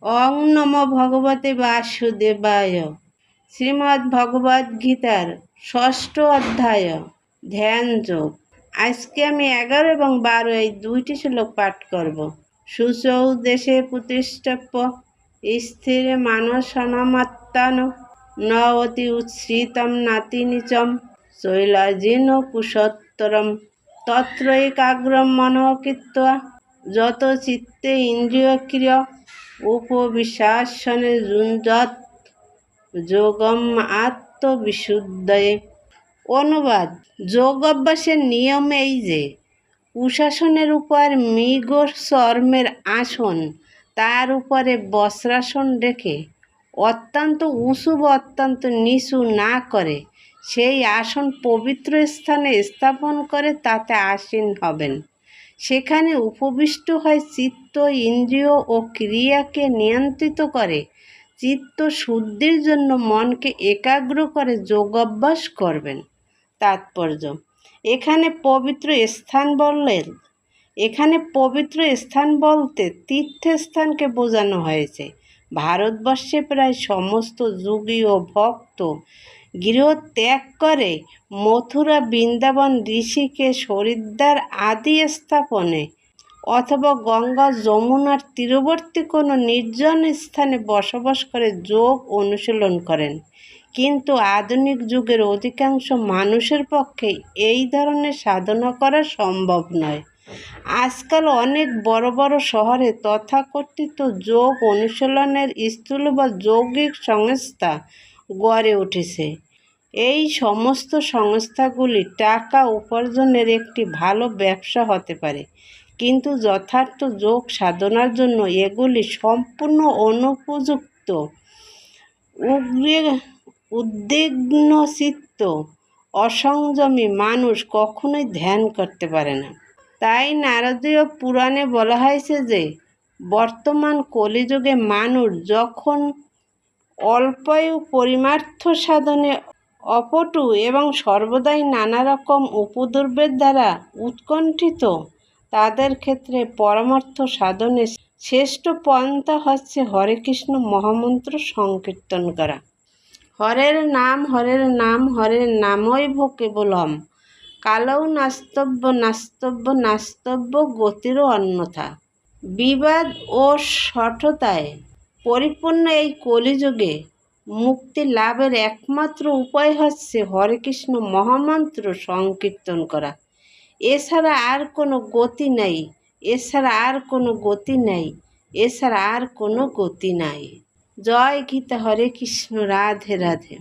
ওং নমো ভগবতে বাসুদেবায়। শ্রীমদ্ ভগবদ্ গীতার ৬ষ্ঠ অধ্যায় ধ্যান যোগ। আজকে আমি ১১ এবং ১২ এই দুইটি শ্লোক পাঠ করব। শুচৌ দেশে প্রতিষ্ঠপ্য স্থির মানসনামাত্তান ন অতি উচ্ছ্রিতম নাতি নিচম শৈলাজিন কুশোত্তরম তত্রৈকাগ্রম মনঃ কৃত্বা যত চিত্তে ইন্দ্রিয় ক্রিয় উপবিশ্বাসনে যুঞ্জত যোগম আত্মবিশুদ্ধয়ে। অনুবাদ: যোগ অভ্যাসের নিয়ম এই যে কুশাসনের উপর মৃগ চর্মের আসন, তার উপরে বস্ত্রাসন রেখে অত্যন্ত উঁচু বা অত্যন্ত নিচু না করে সেই আসন পবিত্র স্থানে স্থাপন করে তাতে আসীন হবেন। সেখানে উপবিষ্ট হয় চিত্ত, ইন্দ্রিয় ও ক্রিয়াকে নিয়ন্ত্রিত করে চিত্ত শুদ্ধির জন্য মনকে একাগ্র করে যোগ অভ্যাস করবেন। তাৎপর্য: এখানে পবিত্র স্থান বলতে তীর্থস্থানকে বোঝানো হয়েছে। ভারতবর্ষে প্রায় সমস্ত যোগী ও ভক্ত গৃহ ত্যাগ করে মথুরা, বৃন্দাবন, ঋষিকেশ, হরিদ্বার আদি স্থাপনে অথবা গঙ্গা, যমুনার তীরবর্তী কোনো নির্জন স্থানে বসবাস করে যোগ অনুশীলন করেন। কিন্তু আধুনিক যুগের অধিকাংশ মানুষের পক্ষে এই ধরনের সাধনা করা সম্ভব নয়। আজকাল অনেক বড় বড় শহরে তথাকথিত যোগ অনুশীলনের স্থল বা যৌগিক সংস্থা গড়ে উঠেছে। এই সমস্ত সংস্থাগুলি টাকা উপার্জনের একটি ভালো ব্যবসা হতে পারে, কিন্তু যথার্থ যোগ সাধনার জন্য এগুলি সম্পূর্ণ অনুপযুক্ত। উদ্বিগ্নচিত্ত অসংযমী মানুষ কখনোই ধ্যান করতে পারে না। তাই নারদীয় পুরাণে বলা হয়েছে যে বর্তমান কলিযুগে মানুষ যখন অল্পায়ু পরমার্থ সাধনে অপটু এবং সর্বদাই নানা রকম উপদ্রবের দ্বারা উৎকণ্ঠিত, তাদের ক্ষেত্রে পরমার্থ সাধনের শ্রেষ্ঠ পন্থা হচ্ছে হরে কৃষ্ণ মহামন্ত্র সংকীর্তন করা। হরের নাম হরের নাম হরের নামৈব কেবলম কালৌ নাস্তব্য নাস্তব্য নাস্তব্য গতিরও অন্যথা। বিবাদ ও শঠতায় পরিপূর্ণ এই কলিযুগে মুক্তি লাভের একমাত্র উপায় হচ্ছে হরে কৃষ্ণ মহামন্ত্র সংকীর্তন করা। এছাড়া আর কোনো গতি নাই, এছাড়া আর কোনো গতি নাই, এছাড়া আর কোনো গতি নাই। জয় গীতা। হরে কৃষ্ণ। রাধে রাধে।